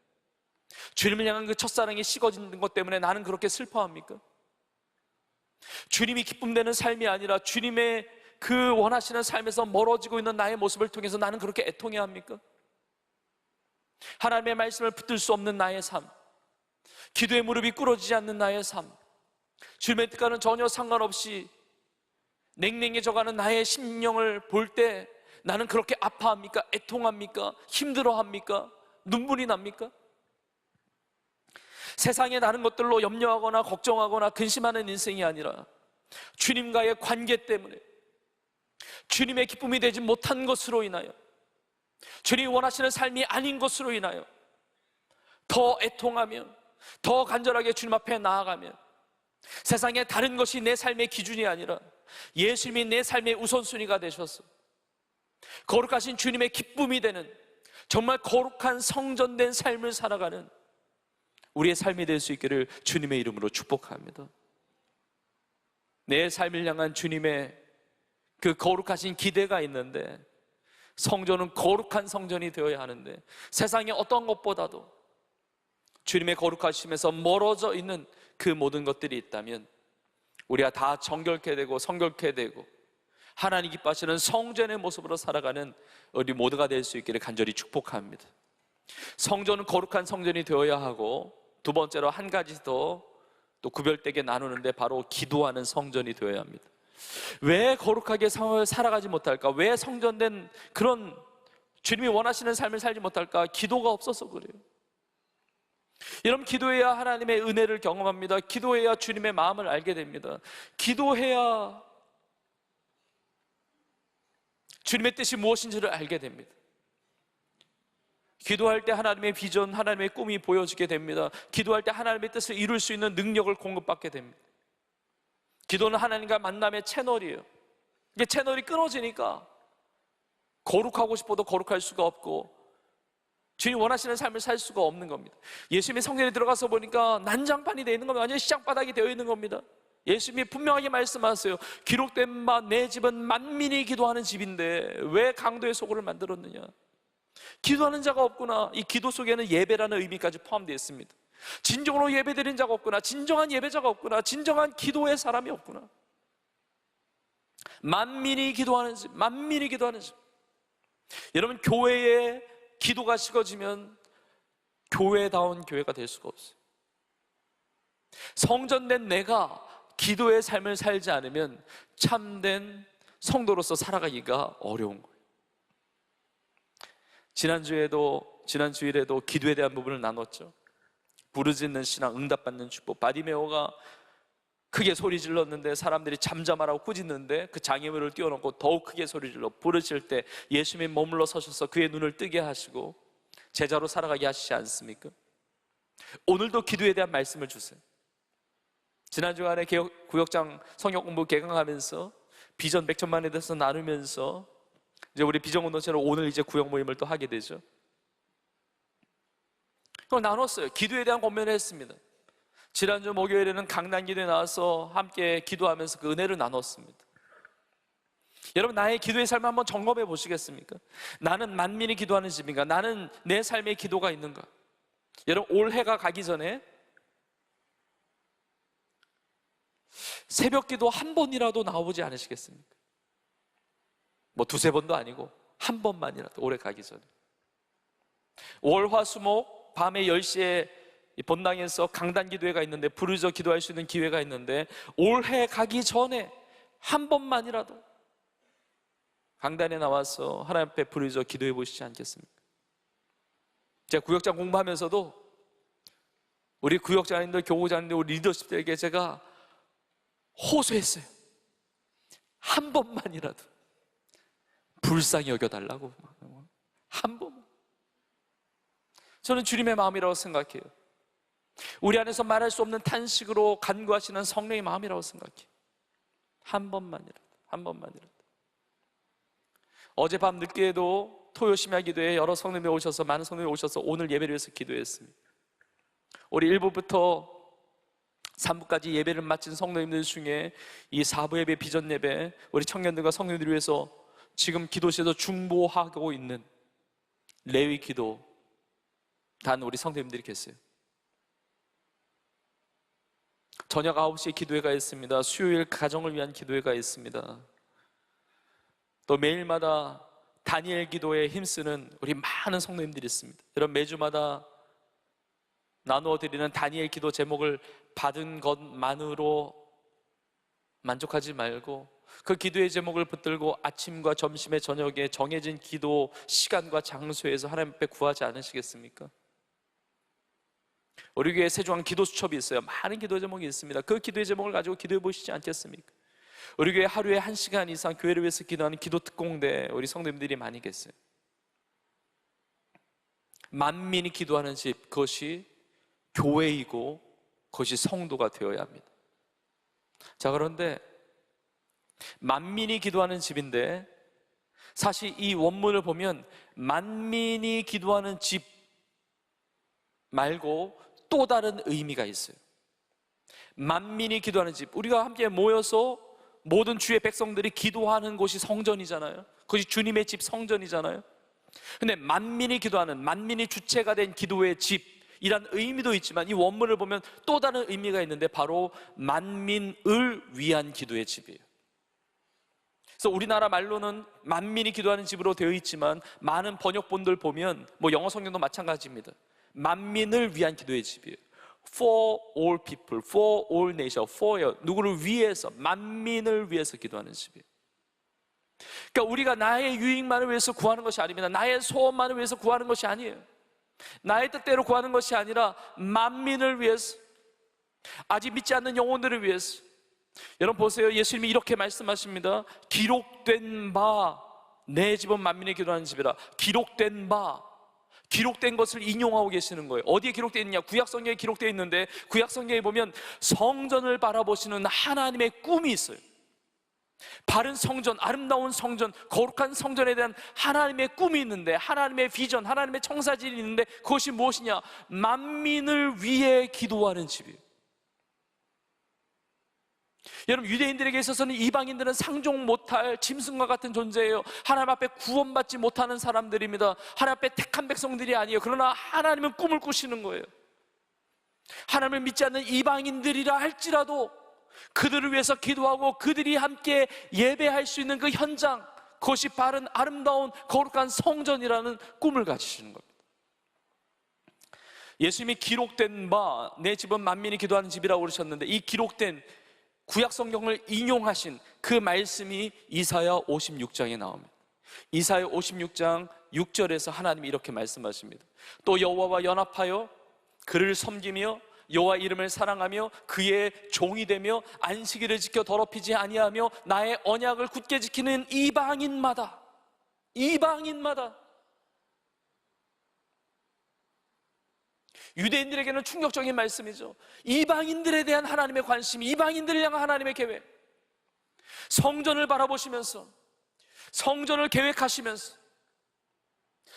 주님을 향한 그 첫사랑이 식어지는 것 때문에 나는 그렇게 슬퍼합니까? 주님이 기쁨되는 삶이 아니라 주님의 그 원하시는 삶에서 멀어지고 있는 나의 모습을 통해서 나는 그렇게 애통해야 합니까? 하나님의 말씀을 붙들 수 없는 나의 삶, 기도의 무릎이 꿇어지지 않는 나의 삶, 주님의 뜻과는 전혀 상관없이 냉랭해져가는 나의 심령을 볼 때 나는 그렇게 아파합니까? 애통합니까? 힘들어합니까? 눈물이 납니까? 세상에 다른 것들로 염려하거나 걱정하거나 근심하는 인생이 아니라 주님과의 관계 때문에, 주님의 기쁨이 되지 못한 것으로 인하여, 주님이 원하시는 삶이 아닌 것으로 인하여 더 애통하며 더 간절하게 주님 앞에 나아가며, 세상의 다른 것이 내 삶의 기준이 아니라 예수님이 내 삶의 우선순위가 되셔서 거룩하신 주님의 기쁨이 되는 정말 거룩한 성전된 삶을 살아가는 우리의 삶이 될 수 있기를 주님의 이름으로 축복합니다. 내 삶을 향한 주님의 그 거룩하신 기대가 있는데, 성전은 거룩한 성전이 되어야 하는데 세상의 어떤 것보다도 주님의 거룩하심에서 멀어져 있는 그 모든 것들이 있다면 우리가 다 정결케 되고 성결케 되고 하나님 기뻐하시는 성전의 모습으로 살아가는 우리 모두가 될 수 있기를 간절히 축복합니다. 성전은 거룩한 성전이 되어야 하고, 두 번째로 한 가지 더 또 구별되게 나누는데 바로 기도하는 성전이 되어야 합니다. 왜 거룩하게 살아가지 못할까? 왜 성전된 그런 주님이 원하시는 삶을 살지 못할까? 기도가 없어서 그래요. 여러분, 기도해야 하나님의 은혜를 경험합니다. 기도해야 주님의 마음을 알게 됩니다. 기도해야 주님의 뜻이 무엇인지를 알게 됩니다. 기도할 때 하나님의 비전, 하나님의 꿈이 보여지게 됩니다. 기도할 때 하나님의 뜻을 이룰 수 있는 능력을 공급받게 됩니다. 기도는 하나님과 만남의 채널이에요. 이게 채널이 끊어지니까 거룩하고 싶어도 거룩할 수가 없고 주님 원하시는 삶을 살 수가 없는 겁니다. 예수님이 성전에 들어가서 보니까 난장판이 되어 있는 겁니다. 완전히 시장바닥이 되어 있는 겁니다. 예수님이 분명하게 말씀하세요. 기록된 바 내 집은 만민이 기도하는 집인데 왜 강도의 소굴을 만들었느냐? 기도하는 자가 없구나. 이 기도 속에는 예배라는 의미까지 포함되어 있습니다. 진정으로 예배드리는 자가 없구나. 진정한 예배자가 없구나. 진정한 기도의 사람이 없구나. 만민이 기도하는 집, 만민이 기도하는 집. 여러분, 교회에 기도가 식어지면 교회다운 교회가 될 수가 없어요. 성전된 내가 기도의 삶을 살지 않으면 참된 성도로서 살아가기가 어려운 거예요. 지난 주일에도 기도에 대한 부분을 나눴죠. 부르짖는 신앙, 응답받는 축복. 바디메오가 크게 소리 질렀는데 사람들이 잠잠하라고 꾸짖는데 그 장애물을 띄워놓고 더욱 크게 소리 질러 부르실 때 예수님이 머물러 서셔서 그의 눈을 뜨게 하시고 제자로 살아가게 하시지 않습니까? 오늘도 기도에 대한 말씀을 주세요. 지난 주간에 구역장 성역 공부 개강하면서 비전 100천만에 대해서 나누면서 이제 우리 비전 공동체로 오늘 이제 구역 모임을 또 하게 되죠. 그걸 나눴어요. 기도에 대한 권면을 했습니다. 지난주 목요일에는 강단 기도에 나와서 함께 기도하면서 그 은혜를 나눴습니다. 여러분, 나의 기도의 삶을 한번 점검해 보시겠습니까? 나는 만민이 기도하는 집인가? 나는 내 삶에 기도가 있는가? 여러분, 올해가 가기 전에 새벽 기도 한 번이라도 나오지 않으시겠습니까? 뭐 두세 번도 아니고 한 번만이라도 올해 가기 전에 월화수목 밤에 10시에 본당에서 강단 기도회가 있는데 부르짖어 기도할 수 있는 기회가 있는데 올해 가기 전에 한 번만이라도 강단에 나와서 하나님 앞에 부르짖어 기도해 보시지 않겠습니까? 제가 구역장 공부하면서도 우리 구역장님들, 교구장님들, 우리 리더십들에게 제가 호소했어요. 한 번만이라도 불쌍히 여겨달라고. 한 번만. 저는 주님의 마음이라고 생각해요. 우리 안에서 말할 수 없는 탄식으로 간구하시는 성령의 마음이라고 생각해요. 한 번만이라도, 한 번만이라도. 어젯밤 늦게도 토요 심야 기도에 여러 성도님이 오셔서, 많은 성도님이 오셔서 오늘 예배를 위해서 기도했습니다. 우리 1부부터 3부까지 예배를 마친 성도님들 중에 이 4부 예배, 비전 예배, 우리 청년들과 성도님들을 위해서 지금 기도실에서 중보하고 있는 레위 기도 단 우리 성도님들이 계세요. 저녁 9시에 기도회가 있습니다. 수요일 가정을 위한 기도회가 있습니다. 또 매일마다 다니엘 기도에 힘쓰는 우리 많은 성도님들이 있습니다. 여러분, 매주마다 나누어 드리는 다니엘 기도 제목을 받은 것만으로 만족하지 말고 그 기도의 제목을 붙들고 아침과 점심에 저녁에 정해진 기도 시간과 장소에서 하나님 앞에 구하지 않으시겠습니까? 우리 교회 세종한 기도 수첩이 있어요. 많은 기도 제목이 있습니다. 그 기도의 제목을 가지고 기도해 보시지 않겠습니까? 우리 교회 하루에 1시간 이상 교회를 위해서 기도하는 기도 특공대 우리 성도님들이 많이 계세요. 만민이 기도하는 집, 그것이 교회이고 그것이 성도가 되어야 합니다. 자, 그런데 만민이 기도하는 집인데 사실 이 원문을 보면 만민이 기도하는 집 말고 또 다른 의미가 있어요. 만민이 기도하는 집, 우리가 함께 모여서 모든 주의 백성들이 기도하는 곳이 성전이잖아요. 그것이 주님의 집 성전이잖아요. 근데 만민이 기도하는, 만민이 주체가 된 기도의 집이란 의미도 있지만 이 원문을 보면 또 다른 의미가 있는데 바로 만민을 위한 기도의 집이에요. 그래서 우리나라 말로는 만민이 기도하는 집으로 되어 있지만 많은 번역본들 보면 뭐 영어 성경도 마찬가지입니다. 만민을 위한 기도의 집이에요. For all people, for all nation, for 누구를 위해서, 만민을 위해서 기도하는 집이에요. 그러니까 우리가 나의 유익만을 위해서 구하는 것이 아닙니다. 나의 소원만을 위해서 구하는 것이 아니에요. 나의 뜻대로 구하는 것이 아니라 만민을 위해서, 아직 믿지 않는 영혼들을 위해서. 여러분 보세요. 예수님이 이렇게 말씀하십니다. 기록된 바, 내 집은 만민이 기도하는 집이라. 기록된 바, 기록된 것을 인용하고 계시는 거예요. 어디에 기록되어 있느냐? 구약성경에 기록되어 있는데 구약성경에 보면 성전을 바라보시는 하나님의 꿈이 있어요. 바른 성전, 아름다운 성전, 거룩한 성전에 대한 하나님의 꿈이 있는데, 하나님의 비전, 하나님의 청사진이 있는데 그것이 무엇이냐? 만민을 위해 기도하는 집이에요. 여러분, 유대인들에게 있어서는 이방인들은 상종 못할 짐승과 같은 존재예요. 하나님 앞에 구원받지 못하는 사람들입니다. 하나님 앞에 택한 백성들이 아니에요. 그러나 하나님은 꿈을 꾸시는 거예요. 하나님을 믿지 않는 이방인들이라 할지라도 그들을 위해서 기도하고 그들이 함께 예배할 수 있는 그 현장, 그것이 바른 아름다운 거룩한 성전이라는 꿈을 가지시는 겁니다. 예수님이 기록된 바 내 집은 만민이 기도하는 집이라고 그러셨는데, 이 기록된 구약 성경을 인용하신 그 말씀이 이사야 56장에 나옵니다. 이사야 56장 6절에서 하나님이 이렇게 말씀하십니다. 또 여호와와 연합하여 그를 섬기며 여호와 이름을 사랑하며 그의 종이 되며 안식일을 지켜 더럽히지 아니하며 나의 언약을 굳게 지키는 이방인마다, 유대인들에게는 충격적인 말씀이죠. 이방인들에 대한 하나님의 관심, 이방인들을 향한 하나님의 계획, 성전을 바라보시면서, 성전을 계획하시면서,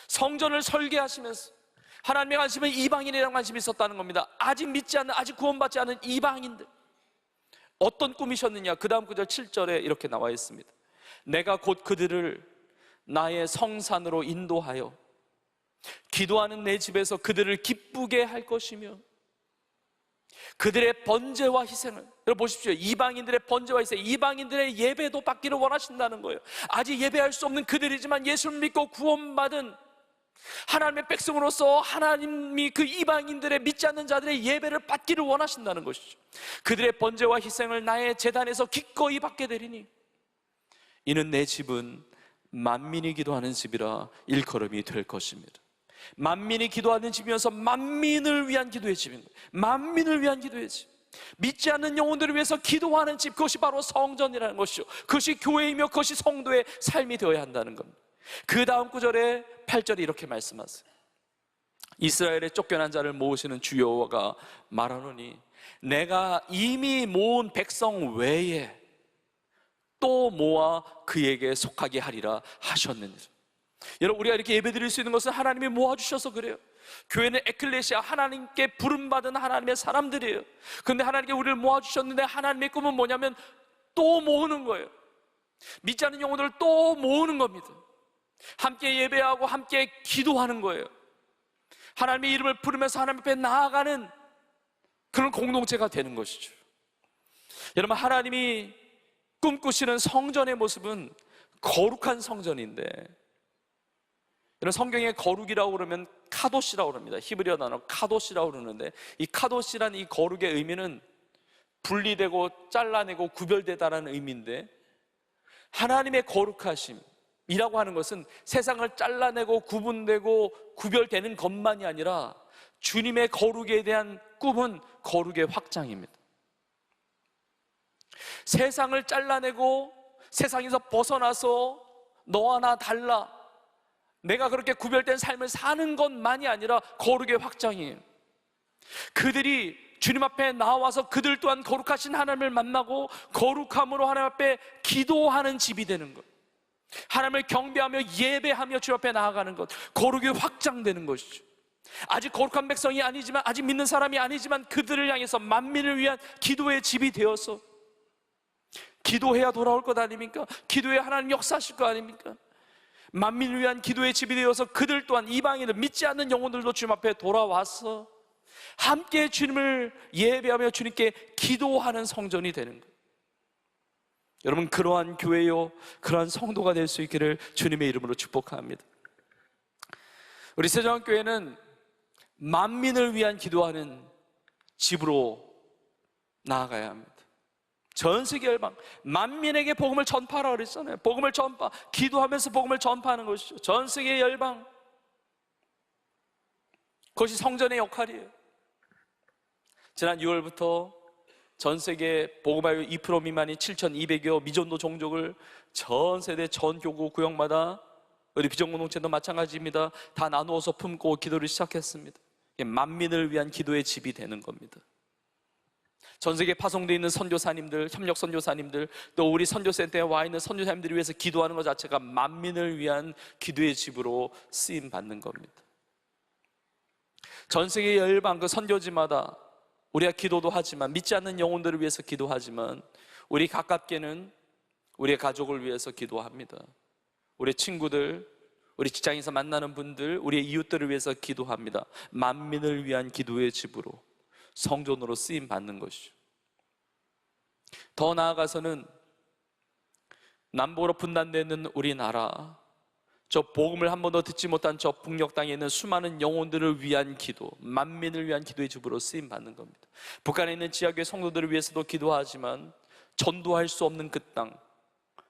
성전을 설계하시면서 하나님의 관심은 이방인에 대한 관심이 있었다는 겁니다. 아직 믿지 않는, 아직 구원받지 않은 이방인들. 어떤 꿈이셨느냐? 그 다음 구절 7절에 이렇게 나와 있습니다. 내가 곧 그들을 나의 성산으로 인도하여 기도하는 내 집에서 그들을 기쁘게 할 것이며 그들의 번제와 희생을, 여러분 보십시오. 이방인들의 번제와 희생, 이방인들의 예배도 받기를 원하신다는 거예요. 아직 예배할 수 없는 그들이지만 예수를 믿고 구원받은 하나님의 백성으로서 하나님이 그 이방인들의, 믿지 않는 자들의 예배를 받기를 원하신다는 것이죠. 그들의 번제와 희생을 나의 제단에서 기꺼이 받게 되리니 이는 내 집은 만민이 기도하는 집이라 일컬음이 될 것입니다. 만민이 기도하는 집이면서 만민을 위한 기도의 집인 거예요. 만민을 위한 기도의 집, 믿지 않는 영혼들을 위해서 기도하는 집, 그것이 바로 성전이라는 것이죠. 그것이 교회이며 그것이 성도의 삶이 되어야 한다는 겁니다. 그 다음 구절에 8절에 이렇게 말씀하세요. 이스라엘의 쫓겨난 자를 모으시는 주 여호와가 말하노니 내가 이미 모은 백성 외에 또 모아 그에게 속하게 하리라 하셨느니라. 여러분, 우리가 이렇게 예배드릴 수 있는 것은 하나님이 모아주셔서 그래요. 교회는 에클레시아, 하나님께 부름받은 하나님의 사람들이에요. 그런데 하나님께 우리를 모아주셨는데 하나님의 꿈은 뭐냐면 또 모으는 거예요. 믿지 않는 영혼들을 또 모으는 겁니다. 함께 예배하고 함께 기도하는 거예요. 하나님의 이름을 부르면서 하나님 앞에 나아가는 그런 공동체가 되는 것이죠. 여러분, 하나님이 꿈꾸시는 성전의 모습은 거룩한 성전인데, 여러분, 성경에 거룩이라고 그러면 카도시라고 그럽니다. 히브리어 단어 카도시라고 그러는데, 이 카도시라는 이 거룩의 의미는 분리되고 잘라내고 구별되다라는 의미인데, 하나님의 거룩하심이라고 하는 것은 세상을 잘라내고 구분되고 구별되는 것만이 아니라 주님의 거룩에 대한 꿈은 거룩의 확장입니다. 세상을 잘라내고 세상에서 벗어나서 너와 나 달라, 내가 그렇게 구별된 삶을 사는 것만이 아니라 거룩의 확장이에요. 그들이 주님 앞에 나와서 그들 또한 거룩하신 하나님을 만나고 거룩함으로 하나님 앞에 기도하는 집이 되는 것, 하나님을 경배하며 예배하며 주님 앞에 나아가는 것, 거룩이 확장되는 것이죠. 아직 거룩한 백성이 아니지만, 아직 믿는 사람이 아니지만 그들을 향해서 만민을 위한 기도의 집이 되어서 기도해야 돌아올 것 아닙니까? 기도해야 하나님 역사하실 거 아닙니까? 만민을 위한 기도의 집이 되어서 그들 또한 이방인들, 믿지 않는 영혼들도 주님 앞에 돌아와서 함께 주님을 예배하며 주님께 기도하는 성전이 되는 거예요. 여러분, 그러한 교회요, 그러한 성도가 될 수 있기를 주님의 이름으로 축복합니다. 우리 세종교회는 만민을 위한 기도하는 집으로 나아가야 합니다. 전 세계 열방, 만민에게 복음을 전파하라 그랬잖아요. 복음을 전파, 기도하면서 복음을 전파하는 것이죠. 전 세계 열방, 그것이 성전의 역할이에요. 지난 6월부터 전 세계 복음화율 2% 미만이 7,200여 미전도 종족을 전 세대 전 교구 구역마다, 우리 비전공동체도 마찬가지입니다, 다 나누어서 품고 기도를 시작했습니다. 만민을 위한 기도의 집이 되는 겁니다. 전 세계에 파송되어 있는 선교사님들, 협력 선교사님들, 또 우리 선교센터에 와 있는 선교사님들을 위해서 기도하는 것 자체가 만민을 위한 기도의 집으로 쓰임 받는 겁니다. 전 세계 열방 그 선교지마다 우리가 기도도 하지만, 믿지 않는 영혼들을 위해서 기도하지만, 우리 가깝게는 우리의 가족을 위해서 기도합니다. 우리 친구들, 우리 직장에서 만나는 분들, 우리의 이웃들을 위해서 기도합니다. 만민을 위한 기도의 집으로, 성전으로 쓰임 받는 것이죠. 더 나아가서는 남북으로 분단되어 있는 우리나라, 저 복음을 한 번도 듣지 못한 저 북녘 땅에 있는 수많은 영혼들을 위한 기도, 만민을 위한 기도의 집으로 쓰임 받는 겁니다. 북한에 있는 지하교회 성도들을 위해서도 기도하지만 전도할 수 없는 그 땅,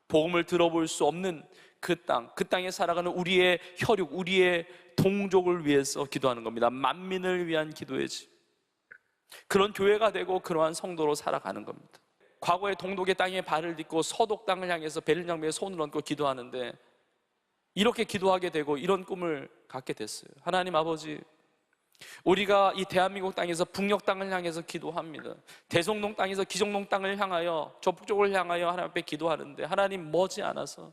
복음을 들어볼 수 없는 그 땅, 그 땅에 살아가는 우리의 혈육, 우리의 동족을 위해서 기도하는 겁니다. 만민을 위한 기도의 집, 그런 교회가 되고 그러한 성도로 살아가는 겁니다. 과거에 동독의 땅에 발을 딛고 서독 땅을 향해서 베를린 장벽에 손을 얹고 기도하는데 이렇게 기도하게 되고 이런 꿈을 갖게 됐어요. 하나님 아버지, 우리가 이 대한민국 땅에서 북녘 땅을 향해서 기도합니다. 대성동 땅에서 기정동 땅을 향하여, 저 북쪽을 향하여 하나님 앞에 기도하는데 하나님 머지않아서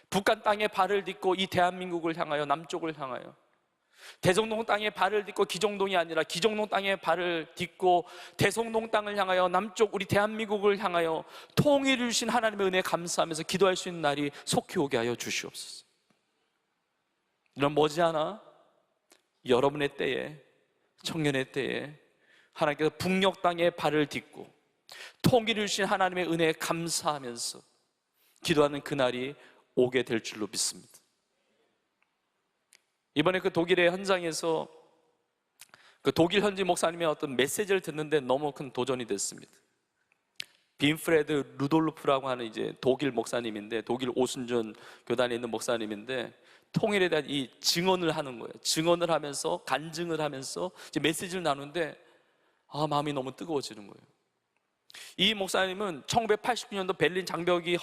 북한 땅에 발을 딛고 이 대한민국을 향하여, 남쪽을 향하여, 대성동 땅에 발을 딛고 기정동이 아니라 기정동 땅에 발을 딛고 대성동 땅을 향하여 남쪽 우리 대한민국을 향하여 통일을 주신 하나님의 은혜에 감사하면서 기도할 수 있는 날이 속히 오게 하여 주시옵소서. 이런 머지않아 여러분의 때에, 청년의 때에 하나님께서 북녘 땅에 발을 딛고 통일을 주신 하나님의 은혜에 감사하면서 기도하는 그날이 오게 될 줄로 믿습니다. 이번에 그 독일의 현장에서 그 독일 현지 목사님의 어떤 메시지를 듣는데 너무 큰 도전이 됐습니다. 빈프레드 루돌프라고 하는 이제 독일 목사님인데, 독일 오순전 교단에 있는 목사님인데 통일에 대한 이 증언을 하는 거예요. 증언을 하면서, 간증을 하면서 이제 메시지를 나누는데 마음이 너무 뜨거워지는 거예요. 이 목사님은 1989년도 베를린 장벽이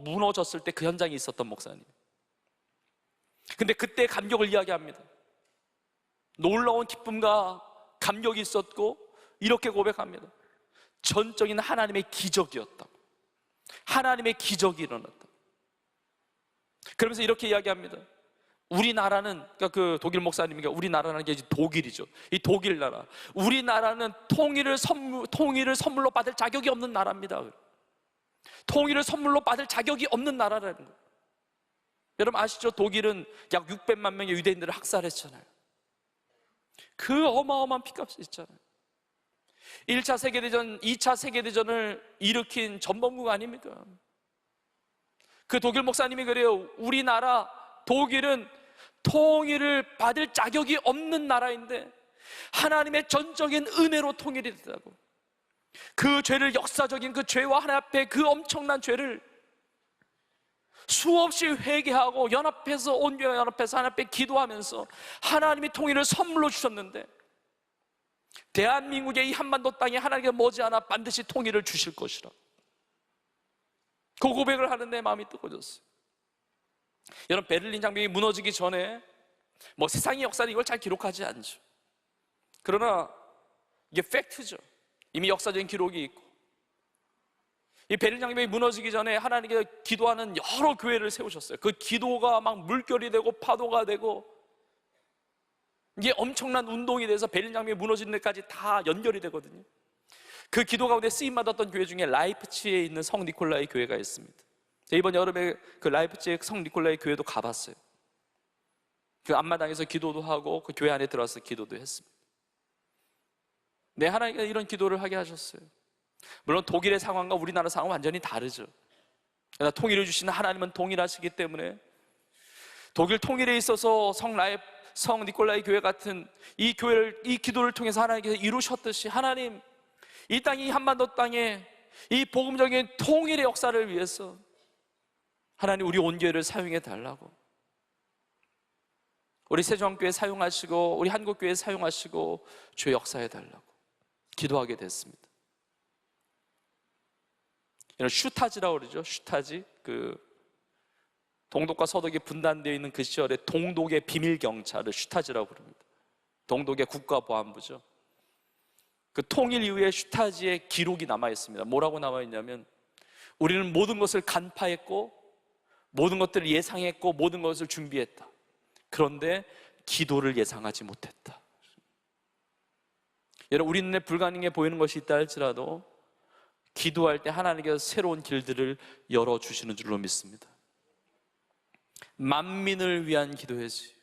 무너졌을 때 그 현장에 있었던 목사님. 근데 그때 감격을 이야기합니다. 놀라운 기쁨과 감격이 있었고 이렇게 고백합니다. 전적인 하나님의 기적이었다. 하나님의 기적이 일어났다. 그러면서 이렇게 이야기합니다. 우리나라는, 그러니까 그 독일 목사님이니까 우리나라는 게 이제 독일이죠. 이 독일 나라, 우리나라는 통일을 선물로 받을 자격이 없는 나라입니다. 통일을 선물로 받을 자격이 없는 나라라는 거예요. 여러분 아시죠? 독일은 약 600만 명의 유대인들을 학살했잖아요. 그 어마어마한 피값이 있잖아요. 1차 세계대전, 2차 세계대전을 일으킨 전범국 아닙니까? 그 독일 목사님이 그래요. 우리나라, 독일은 통일을 받을 자격이 없는 나라인데 하나님의 전적인 은혜로 통일이 됐다고. 그 죄를, 역사적인 그 죄와 하나님 앞에 그 엄청난 죄를 수없이 회개하고 연합해서, 온 교회가 연합해서 하나님 앞에 기도하면서 하나님이 통일을 선물로 주셨는데 대한민국의 이 한반도 땅에 하나님께서 머지않아 반드시 통일을 주실 것이라, 그 고백을 하는데 마음이 뜨거워졌어요. 여러분, 베를린 장벽이 무너지기 전에 뭐 세상의 역사는 이걸 잘 기록하지 않죠. 그러나 이게 팩트죠. 이미 역사적인 기록이 있고, 이 베를린 장벽이 무너지기 전에 하나님께 기도하는 여러 교회를 세우셨어요. 그 기도가 막 물결이 되고 파도가 되고 이게 엄청난 운동이 돼서 베를린 장벽이 무너지는 데까지 다 연결이 되거든요. 그 기도 가운데 쓰임받았던 교회 중에 라이프치히에 있는 성 니콜라이 교회가 있습니다. 이번 여름에 그 라이프치히 성 니콜라이 교회도 가봤어요. 그 앞마당에서 기도도 하고 그 교회 안에 들어와서 기도도 했습니다. 네, 하나님께서 이런 기도를 하게 하셨어요. 물론 독일의 상황과 우리나라 상황은 완전히 다르죠. 그러나 통일을 주시는 하나님은 동일하시기 때문에 독일 통일에 있어서 성 니콜라이 교회 같은 이 교회를, 이 기도를 통해서 하나님께서 이루셨듯이 하나님, 이 땅이 한반도 땅에 이 복음적인 통일의 역사를 위해서 하나님 우리 온 교회를 사용해 달라고, 우리 세종교회 사용하시고 우리 한국교회 사용하시고 주의 역사해 달라고 기도하게 됐습니다. 이런 슈타지라고 그러죠. 슈타지, 그 동독과 서독이 분단되어 있는 그 시절에 동독의 비밀 경찰을 슈타지라고 부릅니다. 동독의 국가보안부죠. 그 통일 이후에 슈타지의 기록이 남아 있습니다. 뭐라고 남아 있냐면, 우리는 모든 것을 간파했고 모든 것들을 예상했고 모든 것을 준비했다. 그런데 기도를 예상하지 못했다. 여러분, 우리 눈에 불가능해 보이는 것이 있다 할지라도 기도할 때 하나님께서 새로운 길들을 열어주시는 줄로 믿습니다. 만민을 위한 기도회지,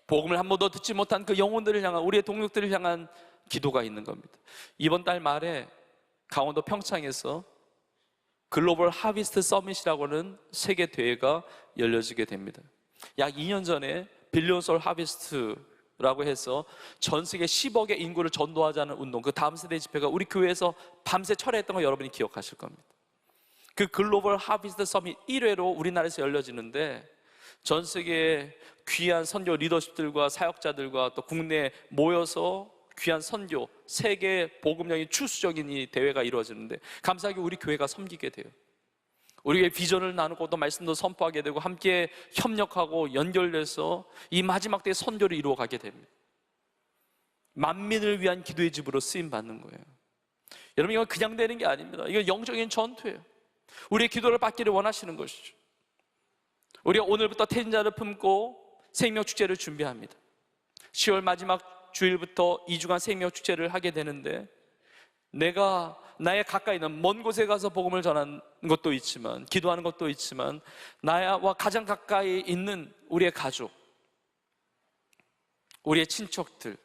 복음을 한 번도 듣지 못한 그 영혼들을 향한, 우리의 동역들을 향한 기도가 있는 겁니다. 이번 달 말에 강원도 평창에서 글로벌 하비스트 서밋이라고 하는 세계 대회가 열려지게 됩니다. 약 2년 전에 빌리언 소울 하비스트라고 해서 전 세계 10억의 인구를 전도하자는 운동, 그 다음 세대 집회가 우리 교회에서 밤새 철회했던 거 여러분이 기억하실 겁니다. 그 글로벌 하비스트 서밋 1회로 우리나라에서 열려지는데 전 세계의 귀한 선교 리더십들과 사역자들과 또 국내에 모여서 귀한 선교, 세계 복음력이 추수적인 이 대회가 이루어지는데 감사하게 우리 교회가 섬기게 돼요. 우리의 비전을 나누고 또 말씀도 선포하게 되고 함께 협력하고 연결돼서 이 마지막 때의 선교를 이루어가게 됩니다. 만민을 위한 기도의 집으로 쓰임받는 거예요. 여러분, 이건 그냥 되는 게 아닙니다. 이건 영적인 전투예요. 우리의 기도를 받기를 원하시는 것이죠. 우리가 오늘부터 태진자를 품고 생명축제를 준비합니다. 10월 마지막 주일부터 2주간 생명축제를 하게 되는데 내가 나의 가까이 있는 먼 곳에 가서 복음을 전하는 것도 있지만 기도하는 것도 있지만 나와 가장 가까이 있는 우리의 가족, 우리의 친척들,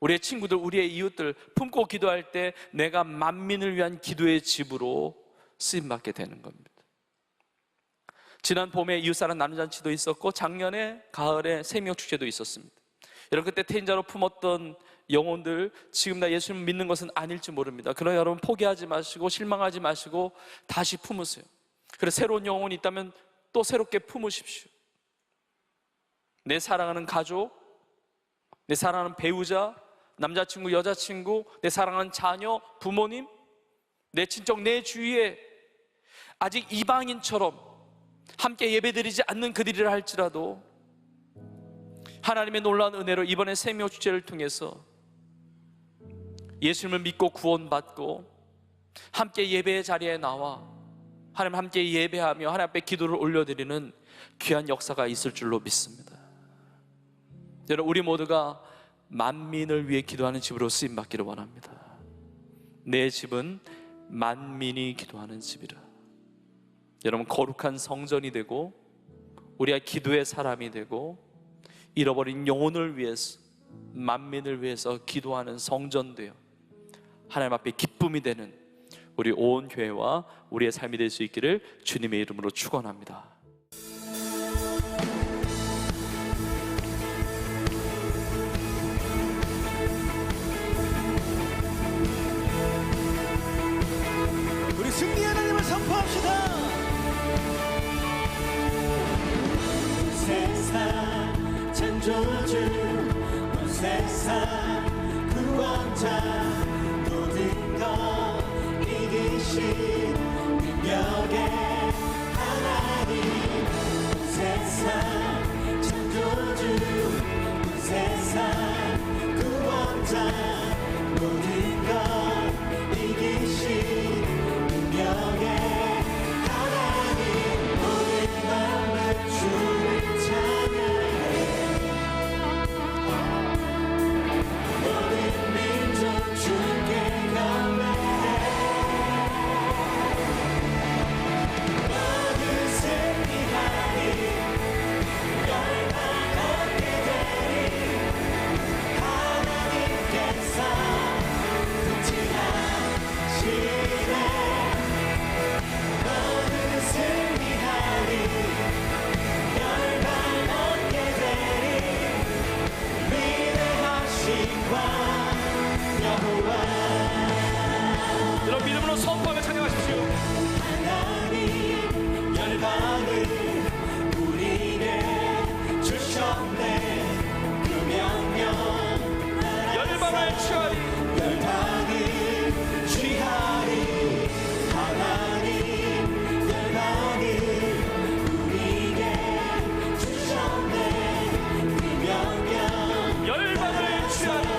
우리의 친구들, 우리의 이웃들 품고 기도할 때 내가 만민을 위한 기도의 집으로 쓰임받게 되는 겁니다. 지난 봄에 이웃사랑 나눔잔치도 있었고 작년에 가을에 생명축제도 있었습니다. 여러분, 그때 태인자로 품었던 영혼들 지금 나 예수님 믿는 것은 아닐지 모릅니다. 그러나 여러분 포기하지 마시고 실망하지 마시고 다시 품으세요. 그래서 새로운 영혼이 있다면 또 새롭게 품으십시오. 내 사랑하는 가족, 내 사랑하는 배우자, 남자친구, 여자친구, 내 사랑하는 자녀, 부모님, 내 친척, 내 주위에 아직 이방인처럼 함께 예배드리지 않는 그들이라 할지라도 하나님의 놀라운 은혜로 이번에 생명축제를 통해서 예수님을 믿고 구원받고 함께 예배의 자리에 나와 하나님 함께 예배하며 하나님 앞에 기도를 올려드리는 귀한 역사가 있을 줄로 믿습니다. 여러분, 우리 모두가 만민을 위해 기도하는 집으로 쓰임받기를 원합니다. 내 집은 만민이 기도하는 집이라. 여러분, 거룩한 성전이 되고 우리가 기도의 사람이 되고 잃어버린 영혼을 위해서 만민을 위해서 기도하는 성전 되어 하나님 앞에 기쁨이 되는 우리 온 교회와 우리의 삶이 될 수 있기를 주님의 이름으로 축원합니다. 우리 승리의 하나님을 선포합시다. 세상 창조주 온 세상 구원자 모든 것 이기신 능력의 하나님 온 세상 창조주 온 세상 구원자 모든 것 이기신 능력의 하나님 모든 마음을 주를 여러분, 믿음으로 선포하며 찬양하십시오. 하나님 열방을 우리에게 주셨네. 그 명령 열방을 취하리. 열방을 취하리. 하나님 열방을 우리에게 주셨네. 그 명령 열방을 취하리.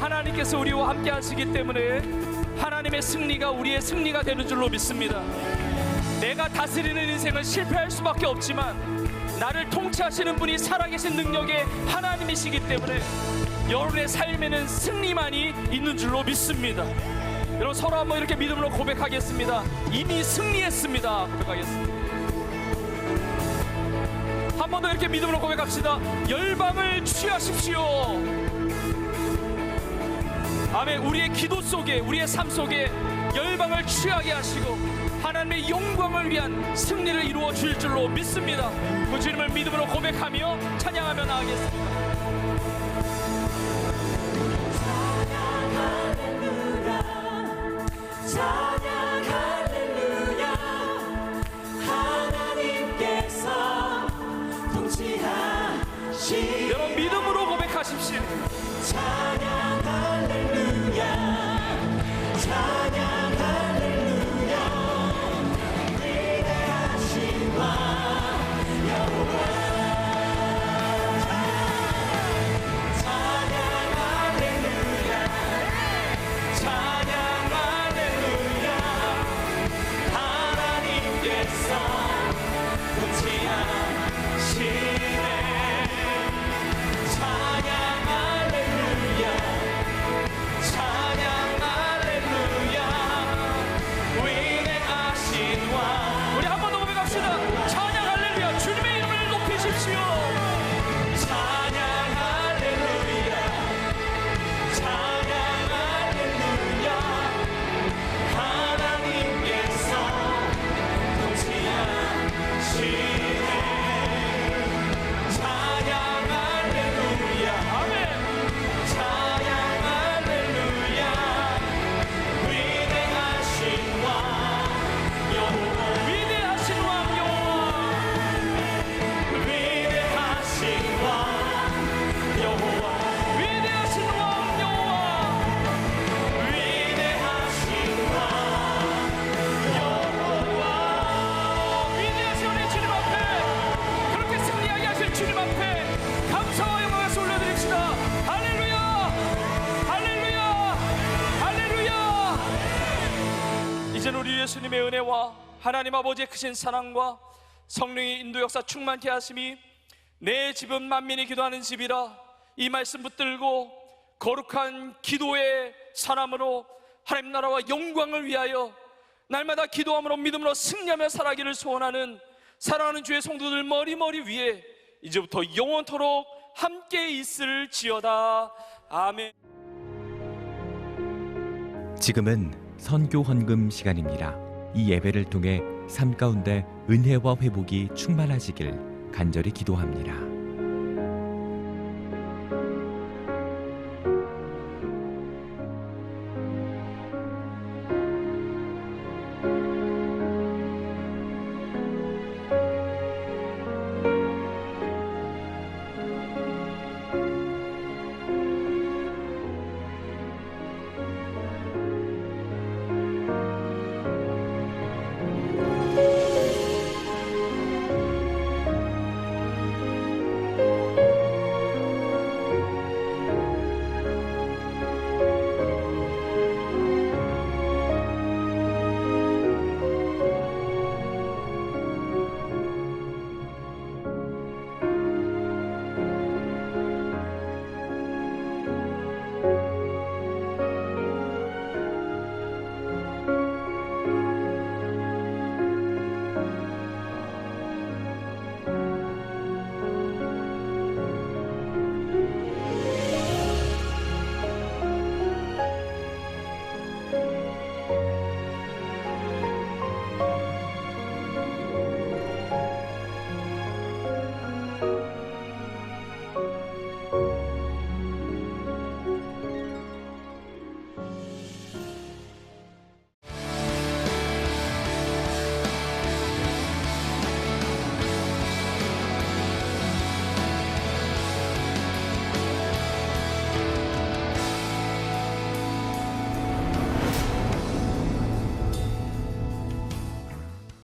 하나님께서 우리와 함께 하시기 때문에 하나님의 승리가 우리의 승리가 되는 줄로 믿습니다. 내가 다스리는 인생은 실패할 수밖에 없지만 나를 통치하시는 분이 살아계신 능력의 하나님이시기 때문에 여러분의 삶에는 승리만이 있는 줄로 믿습니다. 여러분 서로 한번 이렇게 믿음으로 고백하겠습니다. 이미 승리했습니다. 고백하겠습니다. 한 번 더 이렇게 믿음으로 고백합시다. 열방을 취하십시오. 아멘. 우리의 기도 속에, 우리의 삶 속에 열방을 취하게 하시고 하나님의 영광을 위한 승리를 이루어 줄 줄로 믿습니다. 그 주님을 믿음으로 고백하며 찬양하며 나아가겠습니다. 찬양 할렐루야 하나님께서 통치하시 여러분 믿음으로 고백하십시오. 찬양 할렐루야 찬양 할렐루야 위대하신 왕 여호와 찬양 할렐루야 찬양 할렐루야 하나님께서 통치하시네 찬양 할렐루야 찬양 할렐루야 위대하신 왕 우리 한 번 더 고백합시다. 찬양 할렐루야. 주님의 이름을 높이십시오. 찬양 할렐루야 찬양 할렐루야 하나님께서 통치하시네 찬양 할렐루야 아멘. 찬양 할렐루야 위대하신 왕 여호와 위대하신 왕 여호와 위대하신 왕 여호와 위대하신 왕 여호와 위대하신 왕 여호와 위대하신 우리 주님 앞에 그렇게 승리하게 하실 주님 앞에 감사와 영광을 올려드립시다. 할렐루야 할렐루야 할렐루야. 이제는 우리 예수님의 은혜와 하나님 아버지의 크신 사랑과 성령의 인도 역사 충만케 하심이 내 집은 만민이 기도하는 집이라 이 말씀 붙들고 거룩한 기도의 사람으로 하나님 나라와 영광을 위하여 날마다 기도함으로 믿음으로 승리하며 살아가기를 소원하는 사랑하는 주의 성도들 머리 위에 이제부터 영원토록 함께 있을지어다. 아멘. 지금은 선교 헌금 시간입니다. 이 예배를 통해 삶 가운데 은혜와 회복이 충만하시길 간절히 기도합니다.